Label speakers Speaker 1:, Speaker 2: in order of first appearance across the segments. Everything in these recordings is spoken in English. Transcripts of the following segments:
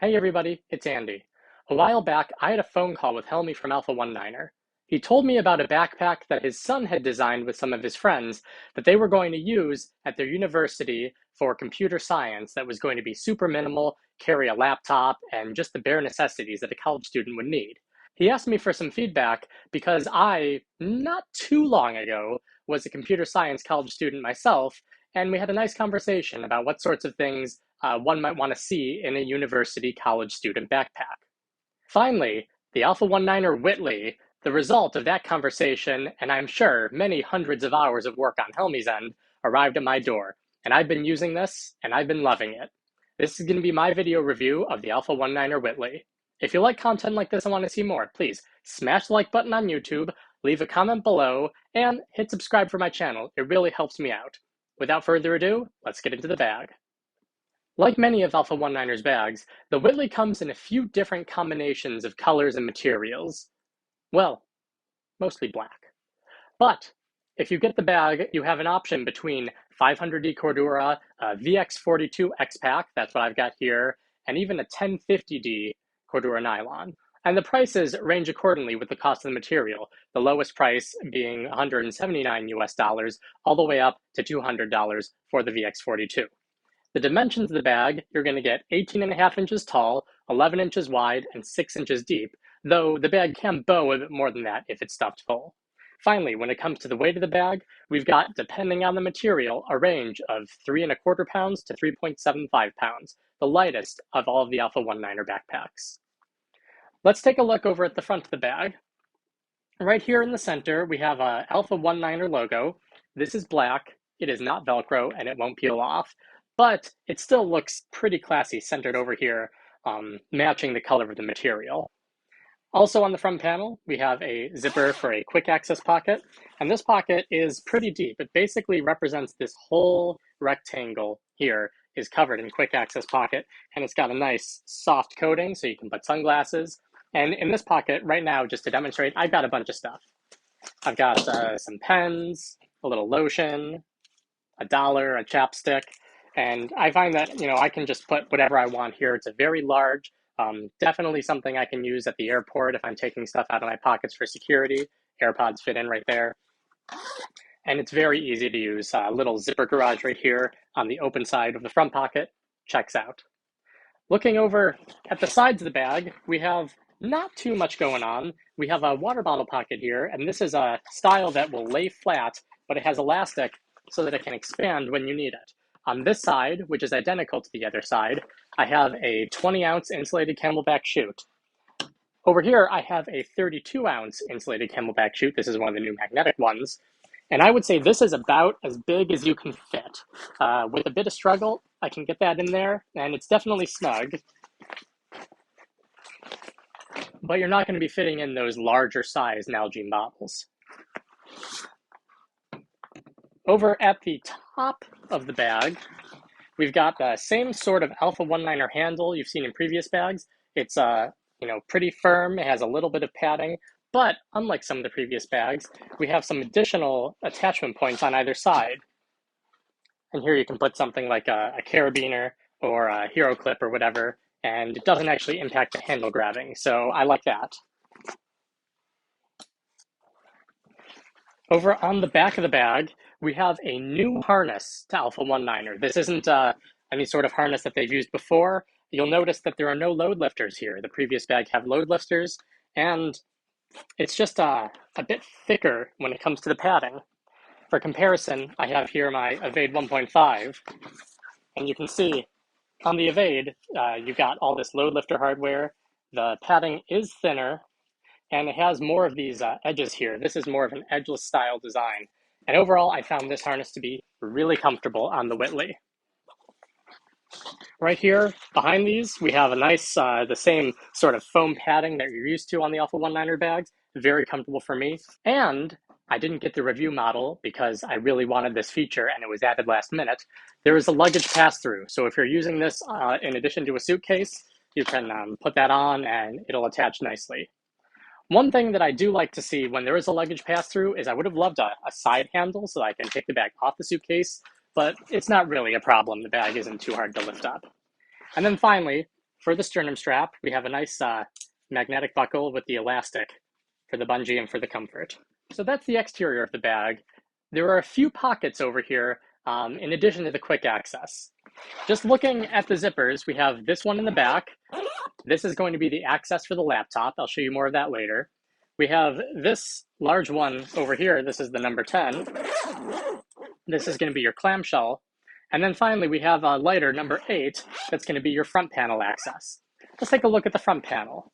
Speaker 1: Hey everybody, it's Andy. A while back, I had a phone call with Helmy from Alpha One Niner. He told me about a backpack that his son had designed with some of his friends that they were going to use at their university for computer science that was going to be super minimal, carry a laptop, and just the bare necessities that a college student would need. He asked me for some feedback because I, not too long ago, was a computer science college student myself, and we had a nice conversation about what sorts of things one might want to see in a university college student backpack. Finally, the Alpha One Niner Whitley, the result of that conversation, and I'm sure many hundreds of hours of work on Helmy's end, arrived at my door, and I've been using this, and I've been loving it. This is going to be my video review of the Alpha One Niner Whitley. If you like content like this and want to see more, please smash the like button on YouTube, leave a comment below, and hit subscribe for my channel. It really helps me out. Without further ado, let's get into the bag. Like many of Alpha One Niner's bags, the Whitley comes in a few different combinations of colors and materials. Well, mostly black. But if you get the bag, you have an option between 500D Cordura, a VX42 X-Pack, that's what I've got here, and even a 1050D Cordura nylon. And the prices range accordingly with the cost of the material, the lowest price being $179 US, all the way up to $200 for the VX42. The dimensions of the bag, you're going to get 18.5 inches tall, 11 inches wide, and 6 inches deep, though the bag can bow a bit more than that if it's stuffed full. Finally, when it comes to the weight of the bag, we've got, depending on the material, a range of 3.25 pounds to 3.75 pounds, the lightest of all of the Alpha One Niner backpacks. Let's take a look over at the front of the bag. Right here in the center, we have a Alpha One Niner logo. This is black, it is not Velcro, and it won't peel off. But it still looks pretty classy centered over here, matching the color of the material. Also on the front panel, we have a zipper for a quick access pocket, and this pocket is pretty deep. It basically represents this whole rectangle here is covered in quick access pocket, and it's got a nice soft coating so you can put sunglasses. And in this pocket right now, just to demonstrate, I've got a bunch of stuff. I've got some pens, a little lotion, $1, a chapstick, and I find that, I can just put whatever I want here. It's a very large, definitely something I can use at the airport if I'm taking stuff out of my pockets for security. AirPods fit in right there. And it's very easy to use. A little zipper garage right here on the open side of the front pocket checks out. Looking over at the sides of the bag, we have not too much going on. We have a water bottle pocket here, and this is a style that will lay flat, but it has elastic so that it can expand when you need it. On this side, which is identical to the other side, I have a 20-ounce insulated camelback chute. Over here, I have a 32-ounce insulated camelback chute. This is one of the new magnetic ones. And I would say this is about as big as you can fit. With a bit of struggle, I can get that in there, and it's definitely snug. But you're not going to be fitting in those larger size Nalgene bottles. Over at the top of the bag, we've got the same sort of Alpha One Niner handle you've seen in previous bags. It's pretty firm. It has a little bit of padding, but unlike some of the previous bags, we have some additional attachment points on either side. And here you can put something like a carabiner or a hero clip or whatever, and it doesn't actually impact the handle grabbing, so I like that. Over on the back of the bag, we have a new harness to Alpha One Niner. This isn't any sort of harness that they've used before. You'll notice that there are no load lifters here. The previous bag have load lifters, and it's just a bit thicker when it comes to the padding. For comparison, I have here my Evade 1.5, and you can see on the Evade, you've got all this load lifter hardware. The padding is thinner, and it has more of these edges here. This is more of an edgeless style design. And overall, I found this harness to be really comfortable on the Whitley. Right here, behind these, we have a nice, the same sort of foam padding that you're used to on the Alpha One Niner bags. Very comfortable for me. And I didn't get the review model because I really wanted this feature and it was added last minute. There is a luggage pass-through. So if you're using this in addition to a suitcase, you can put that on and it'll attach nicely. One thing that I do like to see when there is a luggage pass-through is I would have loved a side handle so that I can take the bag off the suitcase, but it's not really a problem. The bag isn't too hard to lift up. And then finally, For the sternum strap, we have a nice magnetic buckle with the elastic for the bungee and for the comfort. So that's the exterior of the bag. There are a few pockets over here in addition to the quick access. Just looking at the zippers, we have this one in the back. This is going to be the access for the laptop. I'll show you more of that later. We have this large one over here. This is the number 10. This is going to be your clamshell. And then finally, we have a lighter, number 8, that's going to be your front panel access. Let's take a look at the front panel.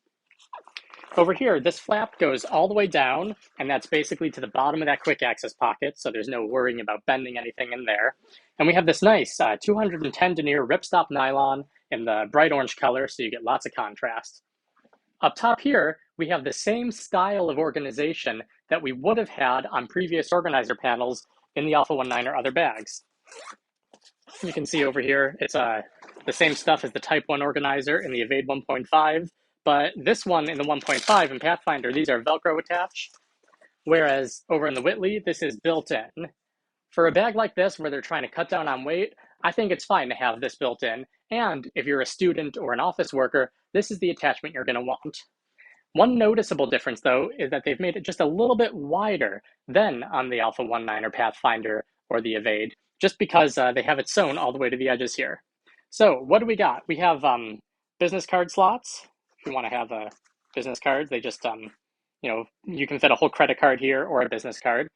Speaker 1: Over here, this flap goes all the way down, and that's basically to the bottom of that quick access pocket, so there's no worrying about bending anything in there. And we have this nice 210 denier ripstop nylon in the bright orange color, so you get lots of contrast. Up top here, we have the same style of organization that we would have had on previous organizer panels in the Alpha One Niner other bags. You can see over here, it's the same stuff as the Type 1 organizer in the Evade 1.5, but this one in the 1.5 in Pathfinder, these are Velcro attached, whereas over in the Whitley, this is built in. For a bag like this, where they're trying to cut down on weight, I think it's fine to have this built in, and if you're a student or an office worker, this is the attachment you're going to want. One noticeable difference, though, is that they've made it just a little bit wider than on the Alpha One Niner Pathfinder or the Evade, just because they have it sewn all the way to the edges here. So what do we got? We have business card slots. If you want to have a business card, they just, you can fit a whole credit card here or a business card.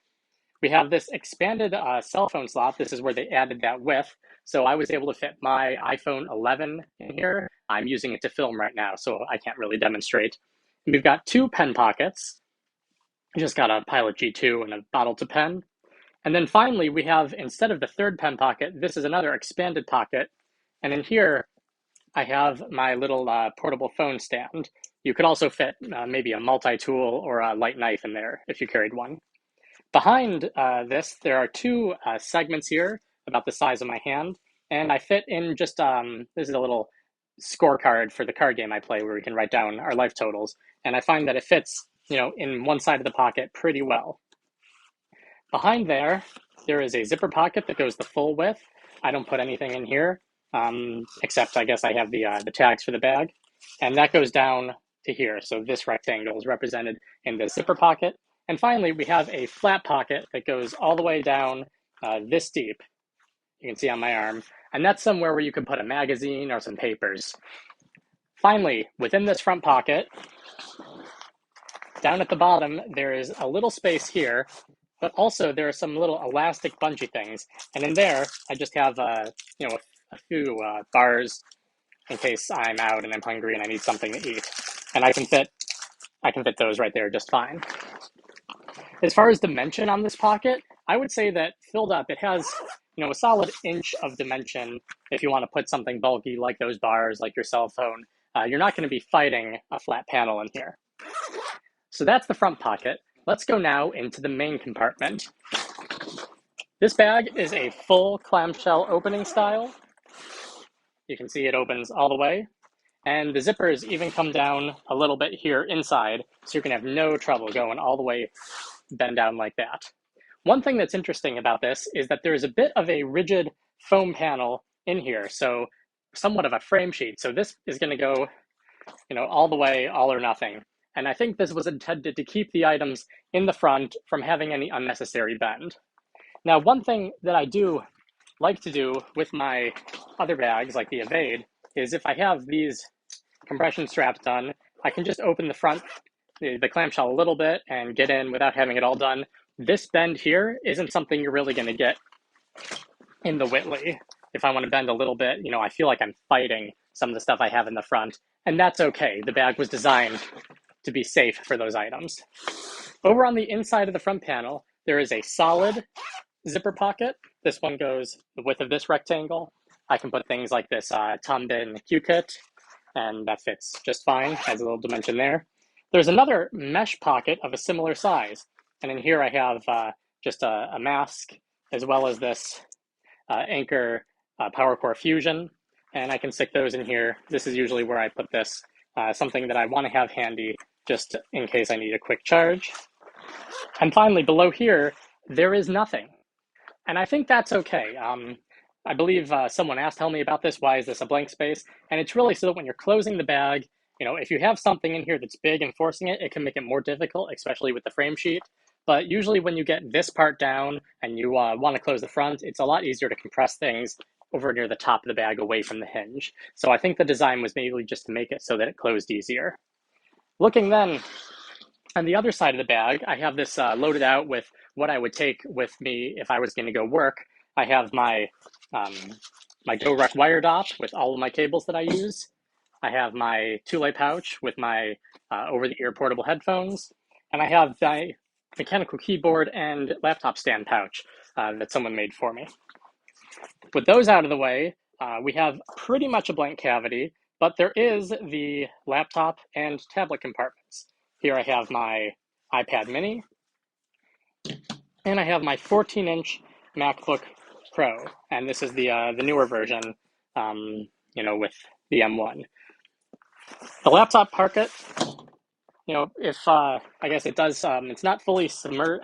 Speaker 1: We have this expanded cell phone slot. This is where they added that width. So I was able to fit my iPhone 11 in here. I'm using it to film right now, so I can't really demonstrate. And we've got 2 pen pockets. I just got a Pilot G2 and a bottle to pen. And then finally, we have, instead of the third pen pocket, this is another expanded pocket. And in here, I have my little portable phone stand. You could also fit maybe a multi-tool or a light knife in there if you carried one. Behind this, there are 2 segments here about the size of my hand. And I fit in just, this is a little scorecard for the card game I play where we can write down our life totals. And I find that it fits, in one side of the pocket pretty well. Behind there is a zipper pocket that goes the full width. I don't put anything in here, except I guess I have the tags for the bag. And that goes down to here. So this rectangle is represented in the zipper pocket. And finally, we have a flat pocket that goes all the way down this deep. You can see on my arm. And that's somewhere where you can put a magazine or some papers. Finally, within this front pocket, down at the bottom, there is a little space here, but also there are some little elastic bungee things. And in there, I just have a few bars in case I'm out and I'm hungry and I need something to eat. And I can fit those right there just fine. As far as dimension on this pocket, I would say that filled up, it has a solid inch of dimension if you want to put something bulky like those bars, like your cell phone. You're not going to be fighting a flat panel in here. So that's the front pocket. Let's go now into the main compartment. This bag is a full clamshell opening style. You can see it opens all the way. And the zippers even come down a little bit here inside, so you're going to have no trouble going all the way bend down like that. One thing that's interesting about this is that there is a bit of a rigid foam panel in here, so somewhat of a frame sheet. So this is going to go, all the way, all or nothing. And I think this was intended to keep the items in the front from having any unnecessary bend. Now, one thing that I do like to do with my other bags, like the Evade, is if I have these compression straps done, I can just open the front, the clamshell a little bit and get in without having it all done. This bend here isn't something you're really going to get in the Whitley. If I want to bend a little bit, I feel like I'm fighting some of the stuff I have in the front, and that's okay. The bag was designed to be safe for those items. Over on the inside of the front panel, there is a solid zipper pocket. This one goes the width of this rectangle. I can put things like this Tombin Q-kit, and that fits just fine, has a little dimension there. There's another mesh pocket of a similar size, and in here I have just a mask, as well as this Anchor PowerCore Fusion, and I can stick those in here. This is usually where I put this, something that I want to have handy just in case I need a quick charge. And finally, below here, there is nothing. And I think that's okay. I believe someone asked Helmy about this, why is this a blank space? And it's really so that when you're closing the bag, if you have something in here that's big and forcing it, it can make it more difficult, especially with the frame sheet. But usually when you get this part down and you want to close the front, it's a lot easier to compress things over near the top of the bag away from the hinge. So I think the design was mainly just to make it so that it closed easier. Looking then on the other side of the bag, I have this loaded out with what I would take with me if I was going to go work. I have my GoRec wire dop with all of my cables that I use. I have my two-lay pouch with my over-the-ear portable headphones. And I have my mechanical keyboard and laptop stand pouch that someone made for me. With those out of the way, we have pretty much a blank cavity, but there is the laptop and tablet compartments. Here I have my iPad mini, and I have my 14-inch MacBook Pro, and this is the newer version, with the M1. The laptop pocket, if I guess it does, it's not fully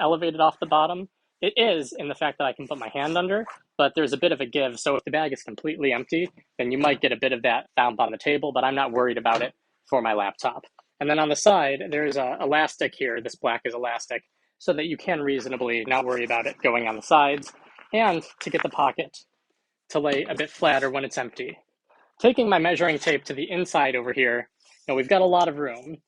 Speaker 1: elevated off the bottom. It is in the fact that I can put my hand under, but there's a bit of a give. So if the bag is completely empty, then you might get a bit of that thump on the table, but I'm not worried about it for my laptop. And then on the side, there's a elastic here. This black is elastic, so that you can reasonably not worry about it going on the sides, and to get the pocket to lay a bit flatter when it's empty. Taking my measuring tape to the inside over here, we've got a lot of room.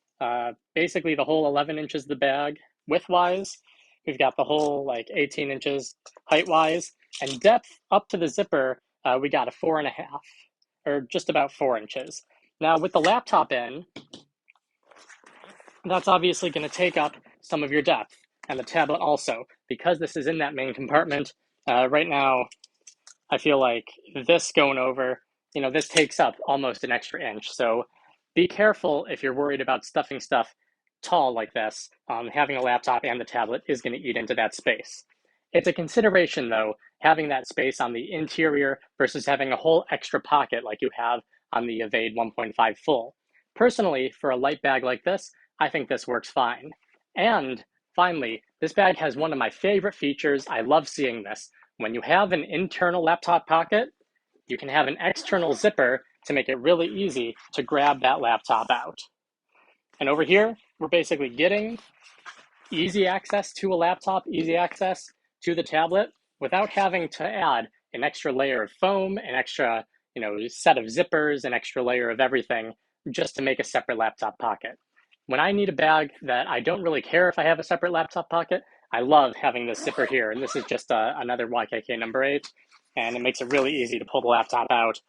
Speaker 1: Basically the whole 11 inches of the bag width-wise. We've got the whole 18 inches height-wise, and depth up to the zipper, we got a 4.5, or just about 4 inches. Now with the laptop in, that's obviously going to take up some of your depth, and the tablet also, because this is in that main compartment. Right now, I feel like this going over, this takes up almost an extra inch. So be careful if you're worried about stuffing stuff tall like this. Having a laptop and the tablet is going to eat into that space. It's a consideration, though, having that space on the interior versus having a whole extra pocket like you have on the Evade 1.5 full. Personally, for a light bag like this, I think this works fine. And finally, this bag has one of my favorite features. I love seeing this. When you have an internal laptop pocket, you can have an external zipper to make it really easy to grab that laptop out. And over here, we're basically getting easy access to a laptop, easy access to the tablet without having to add an extra layer of foam, an extra, set of zippers, an extra layer of everything just to make a separate laptop pocket. When I need a bag that I don't really care if I have a separate laptop pocket, I love having this zipper here. And this is just another YKK number 8, and it makes it really easy to pull the laptop out.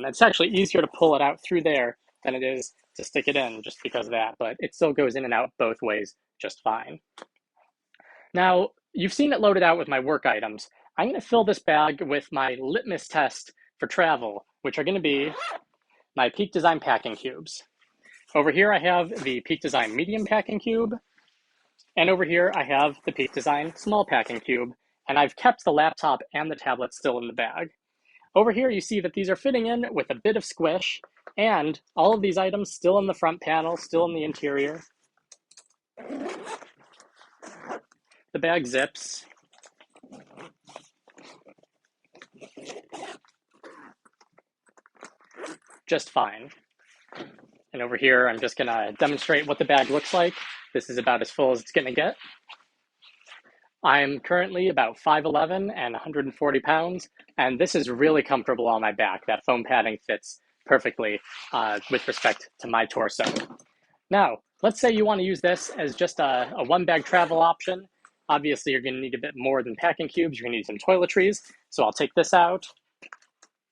Speaker 1: It's actually easier to pull it out through there than it is to stick it in, just because of that, but it still goes in and out both ways just fine. Now, you've seen it loaded out with my work items. I'm going to fill this bag with my litmus test for travel, which are going to be my Peak Design packing cubes. Over here I have the Peak Design medium packing cube, and over here I have the Peak Design small packing cube, and I've kept the laptop and the tablet still in the bag. Over here you see that these are fitting in with a bit of squish, and all of these items still in the front panel, still in the interior. The bag zips. Just fine. And over here, I'm just gonna demonstrate what the bag looks like. This is about as full as it's gonna get. I'm currently about 5'11" and 140 pounds, and this is really comfortable on my back. That foam padding fits perfectly with respect to my torso. Now, let's say you want to use this as just a one-bag travel option. Obviously, you're going to need a bit more than packing cubes. You're going to need some toiletries. So I'll take this out.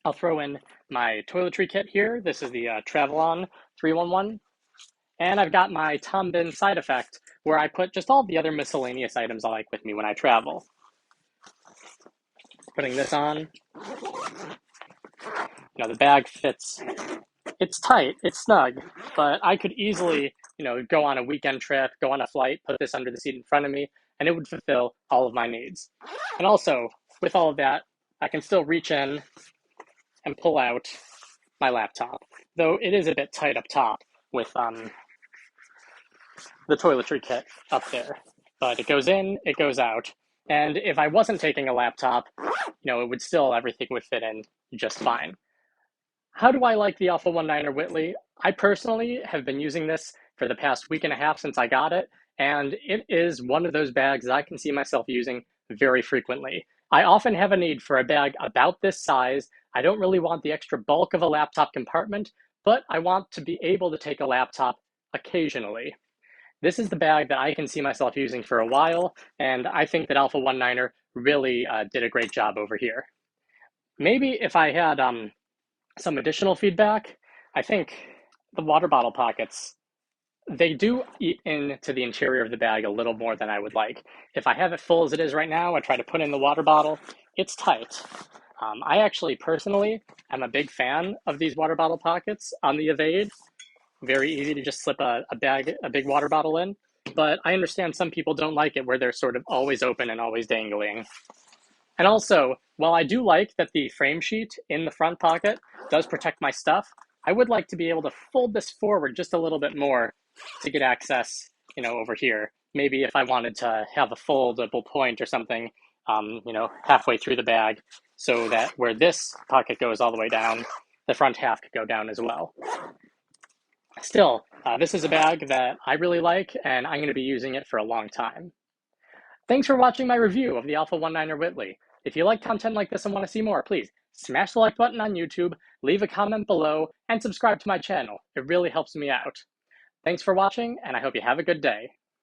Speaker 1: I'll throw in my toiletry kit here. This is the Travelon 311. And I've got my Tom Bin side effect, where I put just all the other miscellaneous items I like with me when I travel. Putting this on. The bag fits. It's tight, it's snug, but I could easily, go on a weekend trip, go on a flight, put this under the seat in front of me, and it would fulfill all of my needs. And also, with all of that, I can still reach in and pull out my laptop, though it is a bit tight up top with the toiletry kit up there. But it goes in, it goes out, And if I wasn't taking a laptop, it would still, everything would fit in just fine. How do I like the Alpha One Niner Whitley? I personally have been using this for the past week and a half since I got it, and it is one of those bags that I can see myself using very frequently. I often have a need for a bag about this size. I don't really want the extra bulk of a laptop compartment, but I want to be able to take a laptop occasionally. This is the bag that I can see myself using for a while, and I think that Alpha One Niner really did a great job over here. Maybe if I had some additional feedback, I think the water bottle pockets, they do eat into the interior of the bag a little more than I would like. If I have it full as it is right now, I try to put in the water bottle, it's tight. I actually personally am a big fan of these water bottle pockets on the Evade. Very easy to just slip a big water bottle in. But I understand some people don't like it where they're sort of always open and always dangling. And also, while I do like that the frame sheet in the front pocket does protect my stuff, I would like to be able to fold this forward just a little bit more to get access, over here. Maybe if I wanted to have a foldable point or something, halfway through the bag, so that where this pocket goes all the way down, the front half could go down as well. Still, this is a bag that I really like, and I'm going to be using it for a long time. Thanks for watching my review of the Alpha One Niner Whitley. If you like content like this and want to see more, please smash the like button on YouTube, leave a comment below, and subscribe to my channel. It really helps me out. Thanks for watching, and I hope you have a good day.